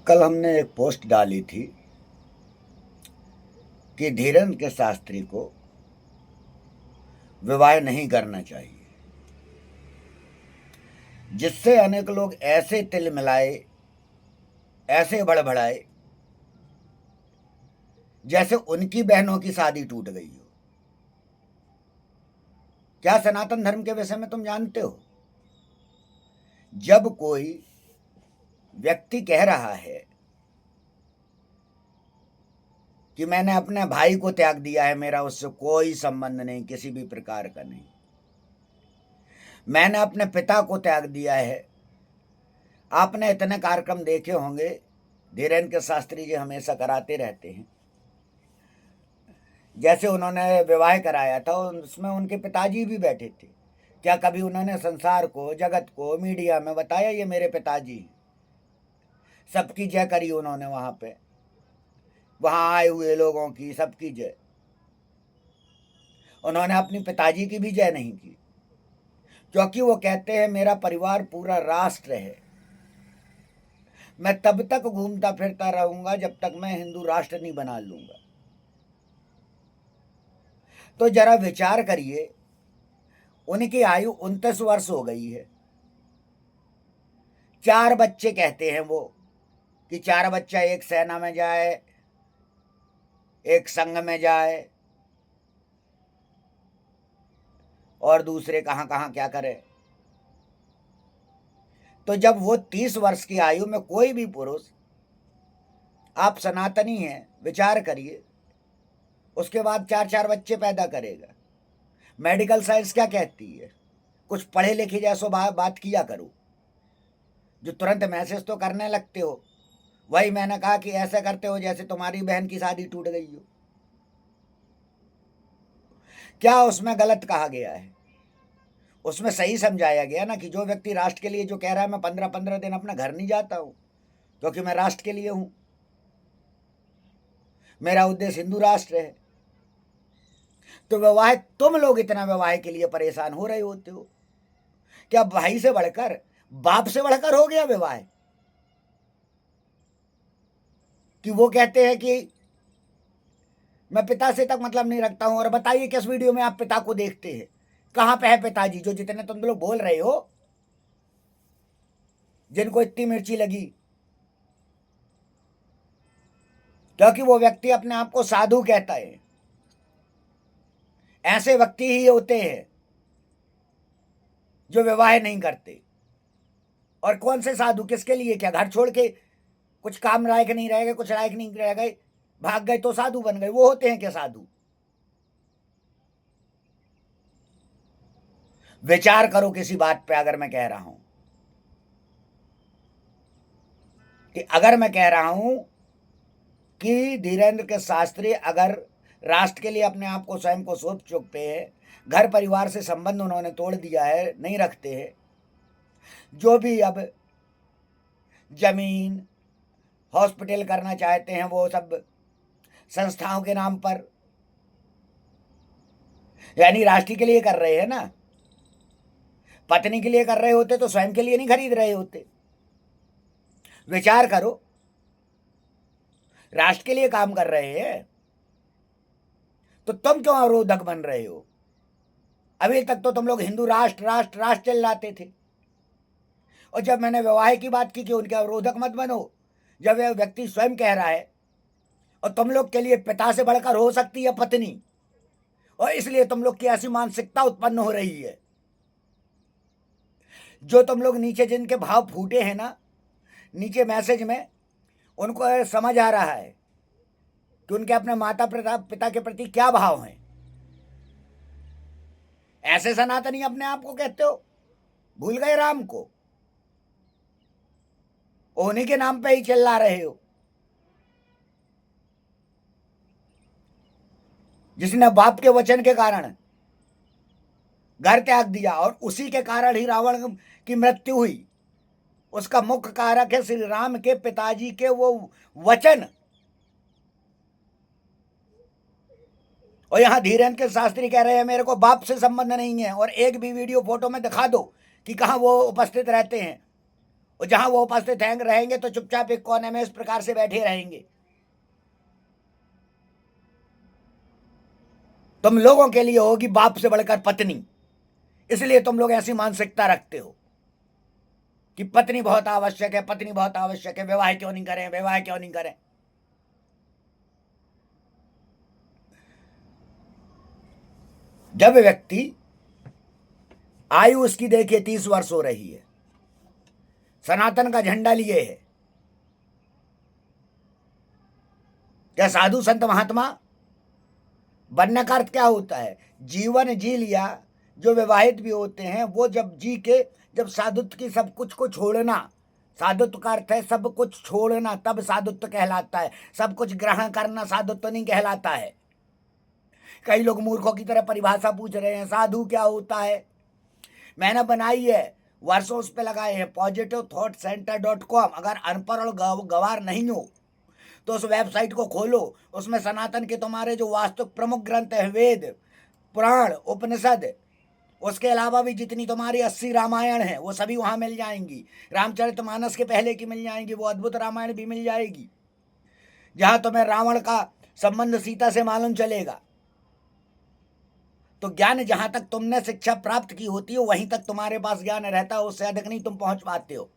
कल हमने एक पोस्ट डाली थी कि धीरेन्द्र शास्त्री को विवाह नहीं करना चाहिए, जिससे अनेक लोग ऐसे तिल मिलाए, ऐसे बड़बड़ाए जैसे उनकी बहनों की शादी टूट गई हो। क्या सनातन धर्म के विषय में तुम जानते हो? जब कोई व्यक्ति कह रहा है कि मैंने अपने भाई को त्याग दिया है, मेरा उससे कोई संबंध नहीं, किसी भी प्रकार का नहीं, मैंने अपने पिता को त्याग दिया है। आपने इतने कार्यक्रम देखे होंगे, धीरेन्द्र शास्त्री जी हमेशा कराते रहते हैं। जैसे उन्होंने विवाह कराया था, उसमें उनके पिताजी भी बैठे थे। क्या कभी उन्होंने संसार को, जगत को, मीडिया में बताया ये मेरे पिताजी? सबकी जय करी उन्होंने वहां आए हुए लोगों की सबकी जय। उन्होंने अपनी पिताजी की भी जय नहीं की, क्योंकि वो कहते हैं मेरा परिवार पूरा राष्ट्र है। मैं तब तक घूमता फिरता रहूंगा जब तक मैं हिंदू राष्ट्र नहीं बना लूंगा। तो जरा विचार करिए, उनकी आयु 29 वर्ष हो गई है। 4 बच्चे कहते हैं वो कि 4 बच्चा एक सेना में जाए, एक संघ में जाए और दूसरे कहां कहां क्या करे। तो जब वो 30 वर्ष की आयु में कोई भी पुरुष, आप सनातनी हैं, विचार करिए, उसके बाद 4 बच्चे पैदा करेगा। मेडिकल साइंस क्या कहती है? कुछ पढ़े लिखे जैसो बात किया करो, जो तुरंत मैसेज तो करने लगते हो। वही मैंने कहा कि ऐसा करते हो जैसे तुम्हारी बहन की शादी टूट गई हो। क्या उसमें गलत कहा गया है? उसमें सही समझाया गया ना कि जो व्यक्ति राष्ट्र के लिए जो कह रहा है मैं 15-15 दिन अपना घर नहीं जाता हूं क्योंकि मैं राष्ट्र के लिए हूं, मेरा उद्देश्य हिंदू राष्ट्र है। तो विवाह, तुम लोग इतना विवाह के लिए परेशान हो रहे होते हो। क्या भाई से बढ़कर, बाप से बढ़कर हो गया विवाह? कि वो कहते हैं कि मैं पिता से तक मतलब नहीं रखता हूं। और बताइए किस वीडियो में आप पिता को देखते हैं? कहां पे है पिताजी? जो जितने तुम लोग बोल रहे हो, जिनको इतनी मिर्ची लगी, क्योंकि वो व्यक्ति अपने आप को साधु कहता है। ऐसे व्यक्ति ही होते हैं जो विवाह नहीं करते। और कौन से साधु? किसके लिए? क्या घर छोड़ के कुछ काम लायक नहीं रह गए, कुछ लायक नहीं रह गए, भाग गए तो साधु बन गए? वो होते हैं क्या साधु? विचार करो किसी बात पे। अगर मैं कह रहा हूं कि धीरेन्द्र के शास्त्री अगर राष्ट्र के लिए अपने आप को, स्वयं को सौंप चुके हैं, घर परिवार से संबंध उन्होंने तोड़ दिया है, नहीं रखते हैं, जो भी अब जमीन, हॉस्पिटल करना चाहते हैं वो सब संस्थाओं के नाम पर, यानी राष्ट्र के लिए कर रहे हैं ना। पत्नी के लिए कर रहे होते तो स्वयं के लिए नहीं खरीद रहे होते। विचार करो, राष्ट्र के लिए काम कर रहे हैं तो तुम क्यों अवरोधक बन रहे हो? अभी तक तो तुम लोग हिंदू राष्ट्र राष्ट्र राष्ट्र चिल्लाते थे। और जब मैंने विवाह की बात की कि उनके अवरोधक मत बनो, जब वह व्यक्ति स्वयं कह रहा है, और तुम लोग के लिए पिता से बढ़कर हो सकती है पत्नी, और इसलिए तुम लोग की ऐसी मानसिकता उत्पन्न हो रही है। जो तुम लोग नीचे जिनके भाव फूटे हैं ना, नीचे मैसेज में, उनको समझ आ रहा है कि उनके अपने माता पिता के प्रति क्या भाव हैं। ऐसे सनातनी अपने आप को कहते हो? भूल गए राम को? उन्हीं के नाम पे ही चिल्ला रहे हो, जिसने बाप के वचन के कारण घर त्याग दिया और उसी के कारण ही रावण की मृत्यु हुई। उसका मुख्य कारक है श्री राम के पिताजी के वो वचन। और यहां धीरेन्द्र के शास्त्री कह रहे हैं मेरे को बाप से संबंध नहीं है, और एक भी वीडियो फोटो में दिखा दो कि कहां वो उपस्थित रहते हैं। और जहां वो उपस्थित रहेंगे तो चुपचाप एक कोने में इस प्रकार से बैठे रहेंगे। तुम लोगों के लिए होगी बाप से बढ़कर पत्नी, इसलिए तुम लोग ऐसी मानसिकता रखते हो कि पत्नी बहुत आवश्यक है, पत्नी बहुत आवश्यक है, विवाह क्यों नहीं करें, विवाह क्यों नहीं करें। जब व्यक्ति आयु उसकी देखिए 30 वर्ष हो रही है, सनातन का झंडा लिए है, क्या साधु संत महात्मा बनने का अर्थ क्या होता है? जीवन जी लिया। जो विवाहित भी होते हैं वो जब जी के, जब साधुत्व की सब कुछ को छोड़ना, साधुत्व का अर्थ है सब कुछ छोड़ना, तब साधुत्व कहलाता है। सब कुछ ग्रहण करना साधुत्व नहीं कहलाता है। कई लोग मूर्खों की तरह परिभाषा पूछ रहे हैं, साधु क्या होता है? मैंने बनाई है, वर्षों उस पे लगाए हैं, positivethought.center.com। अगर अनपढ़ और गवार नहीं हो तो उस वेबसाइट को खोलो, उसमें सनातन के तुम्हारे जो वास्तविक प्रमुख ग्रंथ है, वेद, पुराण, उपनिषद, उसके अलावा भी जितनी तुम्हारी 80 रामायण है वो सभी वहां मिल जाएंगी। रामचरितमानस के पहले की मिल जाएंगी, वो अद्भुत रामायण भी मिल जाएगी, जहां तुम्हें रावण का संबंध सीता से मालूम चलेगा। तो ज्ञान जहां तक तुमने शिक्षा प्राप्त की होती है वहीं तक तुम्हारे पास ज्ञान रहता है, उससे अधिक नहीं तुम पहुंच पाते हो।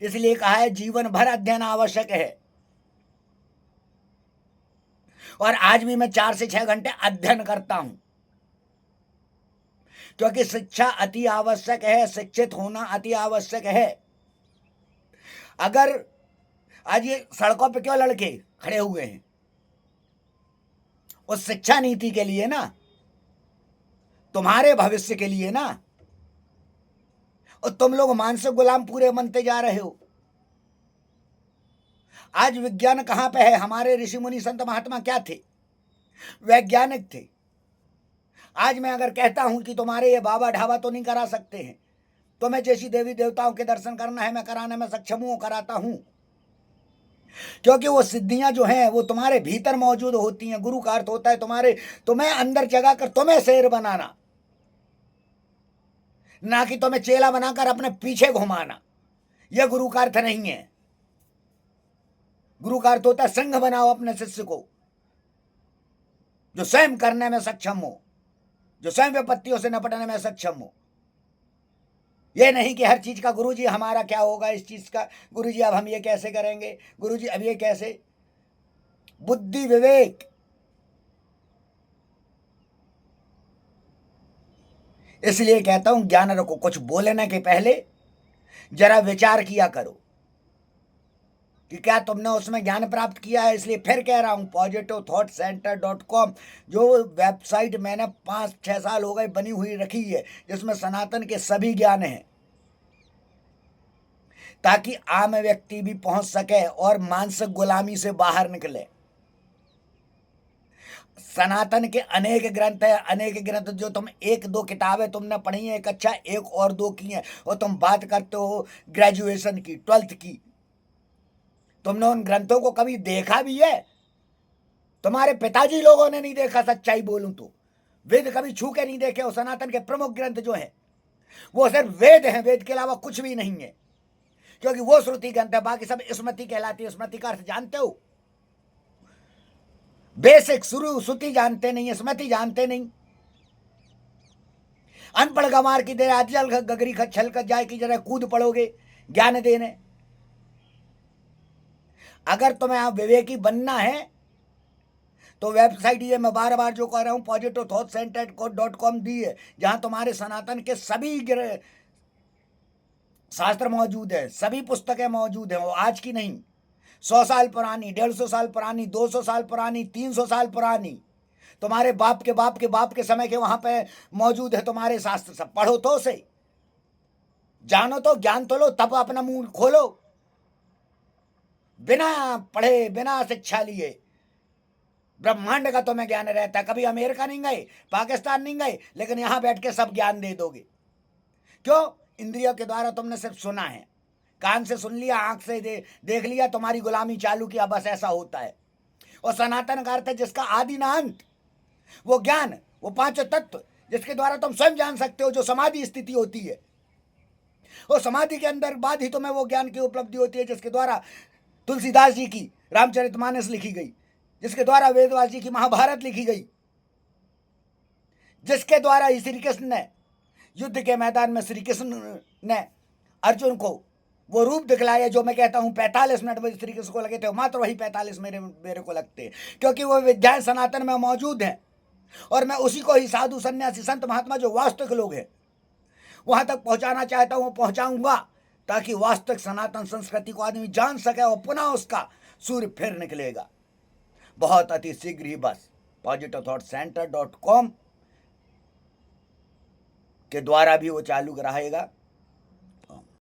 इसलिए कहा है जीवन भर अध्ययन आवश्यक है। और आज भी मैं 4 से 6 घंटे अध्ययन करता हूं, क्योंकि शिक्षा अति आवश्यक है, शिक्षित होना अति आवश्यक है। अगर आज ये सड़कों पे क्यों लड़के खड़े हुए हैं? उस शिक्षा नीति के लिए ना, तुम्हारे भविष्य के लिए ना। और तुम लोग मानसिक गुलाम पूरे बनते जा रहे हो। आज विज्ञान कहां पे है? हमारे ऋषि मुनि संत महात्मा क्या थे? वैज्ञानिक थे। आज मैं अगर कहता हूं कि तुम्हारे ये बाबा ढाबा तो नहीं करा सकते हैं, तुम्हें जैसी देवी देवताओं के दर्शन करना है मैं कराने में सक्षम हूं, कराता हूं, क्योंकि वो सिद्धियां जो हैं वो तुम्हारे भीतर मौजूद होती हैं। गुरु का अर्थ होता है तुम्हें अंदर जगा कर तुम्हें शेर बनाना, ना कि तुम्हें चेला बनाकर अपने पीछे घुमाना। यह गुरु का अर्थ नहीं है। गुरु का अर्थ होता है संघ बनाओ अपने शिष्य को, जो स्वयं करने में सक्षम हो, जो स्वयं विपत्तियों से निपटने में सक्षम हो। यह नहीं कि हर चीज का गुरुजी हमारा क्या होगा, इस चीज का गुरुजी अब हम ये कैसे करेंगे, गुरुजी अब ये कैसे। बुद्धि विवेक, इसलिए कहता हूं ज्ञान रखो। कुछ बोलने के पहले जरा विचार किया करो कि क्या तुमने उसमें ज्ञान प्राप्त किया है। इसलिए फिर कह रहा हूं, positivethought.center.com जो वेबसाइट मैंने 5-6 साल हो गए बनी हुई रखी है, जिसमें सनातन के सभी ज्ञान हैं, ताकि आम व्यक्ति भी पहुंच सके और मानसिक गुलामी से बाहर निकले। सनातन के अनेक ग्रंथ है, अनेक ग्रंथ। जो तुम 1-2 किताबें तुमने पढ़ी है, एक अच्छा 1 और 2 की है, और तुम बात करते हो ग्रेजुएशन की, 12th की। तुमने उन ग्रंथों को कभी देखा भी है? तुम्हारे पिताजी लोगों ने नहीं देखा, सच्चाई बोलूं तो। वेद कभी छू के नहीं देखे हो। सनातन के प्रमुख ग्रंथ जो हैं वो सिर्फ वेद हैं, वेद के अलावा कुछ भी नहीं है, क्योंकि वो श्रुति ग्रंथ है, बाकी सब स्मृति कहलाती है। स्मृति का अर्थ जानते हो? बेसिक शुरू श्रुति जानते नहीं, स्मृति जानते नहीं। अनपढ़ गंवार की देर आजल गगरी छल कर जाए की जरा कूद पड़ोगे ज्ञान देने। अगर तुम्हें आप विवेकी बनना है तो वेबसाइट ये मैं बार बार जो कह रहा हूं positivethought.center.com दी है, जहां तुम्हारे सनातन के सभी शास्त्र मौजूद है, सभी पुस्तकें मौजूद हैं। वो आज की नहीं, 100 साल पुरानी, 150 साल पुरानी, 200 साल पुरानी, 300 साल पुरानी, तुम्हारे बाप के बाप के बाप के समय के वहां पे मौजूद है तुम्हारे शास्त्र। सब पढ़ो तो सही, जानो तो, ज्ञान तो लो, तब अपना मुंह खोलो। बिना पढ़े, बिना शिक्षा लिए ब्रह्मांड का तुम्हें ज्ञान रहता है। कभी अमेरिका नहीं गए, पाकिस्तान नहीं गए, लेकिन यहां बैठ के सब ज्ञान दे दोगे। क्यों? इंद्रियों के द्वारा तुमने सिर्फ सुना है, कान से सुन लिया, आंख से देख लिया, तुम्हारी गुलामी चालू किया, बस ऐसा होता है। और सनातन का अर्थ है जिसका आदि ना अंत, वो ज्ञान, वो 5 तत्व जिसके द्वारा तुम स्वयं जान सकते हो, जो समाधि स्थिति होती है। और समाधि के अंदर बाद ही तुम्हें वो ज्ञान की उपलब्धि होती है जिसके द्वारा तुलसीदास जी की रामचरितमानस लिखी गई, जिसके द्वारा वेदव्यास जी की महाभारत लिखी गई, जिसके द्वारा ही श्री कृष्ण ने युद्ध के मैदान में श्री कृष्ण ने अर्जुन को वो रूप दिखलाया जो मैं कहता हूं 45 मिनट में श्री कृष्ण को लगे थे, मात्र वही 45 मेरे को लगते हैं, क्योंकि वो विद्याएं सनातन में मौजूद हैं और मैं उसी को ही साधु सन्यासी संत महात्मा जो वास्तविक लोग हैं वहां तक पहुंचाना चाहता हूं, पहुंचाऊंगा, ताकि वास्तविक सनातन संस्कृति को आदमी जान सके और पुनः उसका सूर्य फिर निकलेगा बहुत अति शीघ्र ही। बस positivethought center.com के द्वारा भी वो चालू रहेगा।